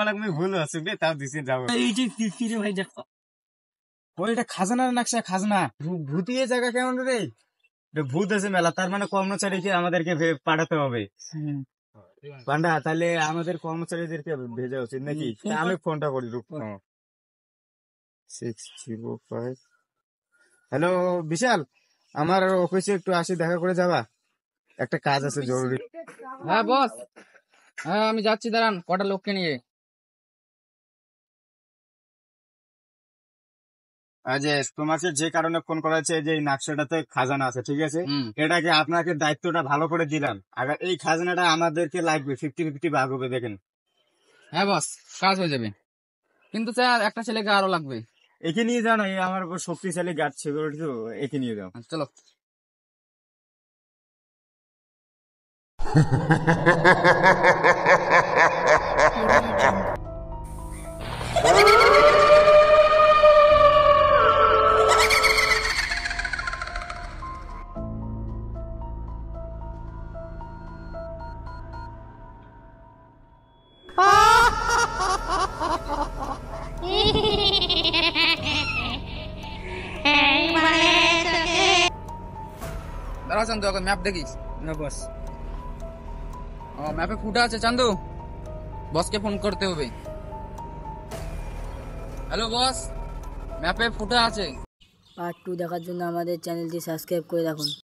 লাগবে ভুল আছে বে, তাও দিছি যাবো। এইটা কি রে ভাই দেখো, ওই এটা খাজানার নকশা, খাজনা ভূতিয়ে জায়গা কেমন রে? ভূত আছে মেলা, তার মানে কর্মচারীকে আমাদেরকে পাঠাতে হবে। পান্ডা, তাহলে আমাদের কর্মচারীদেরকে ভেজা উচিত নাকি? আমি ফোনটা করি, রূপ 605। হ্যালো বিশাল, আমার অফিসে একটু আসি, দেখা করে যাবা, একটা কাজ আছে জরুরি। হ্যাঁ বস, হ্যাঁ আমি যাচ্ছি, দাঁড়ান কটা লোককে নিয়ে। যে তোমাকে যে কারণে ফোন করা হচ্ছে, যে এই নকশাটাতে খাজানা আছে, ঠিক আছে? এটাকে আপনাকে দায়িত্বটা ভালো করে দিলাম, আগে এই খাজানাটা আমাদেরকে লাগবে, 50-50 ভাগ হবে, দেখেন। হ্যাঁ বস, কাজ হয়ে যাবে, কিন্তু স্যার একটা ছেলেকে আরো লাগবে। একে নিয়ে যাও না, এই আমার উপর শক্তিশালী গার্ড সিকিউরিটি, তো একে নিয়ে যাও। চলো। দাঁড়া চান্দু, এখন ম্যাপ দেখিস না বস। ম্যাপে ফুটা আছে চান্দু, বসকে ফোন করতে হবে। হ্যালো বস, ম্যাপে ফুটা আছে। পার্ট 2 দেখার জন্য আমাদের চ্যানেলটি সাবস্ক্রাইব করে রাখুন।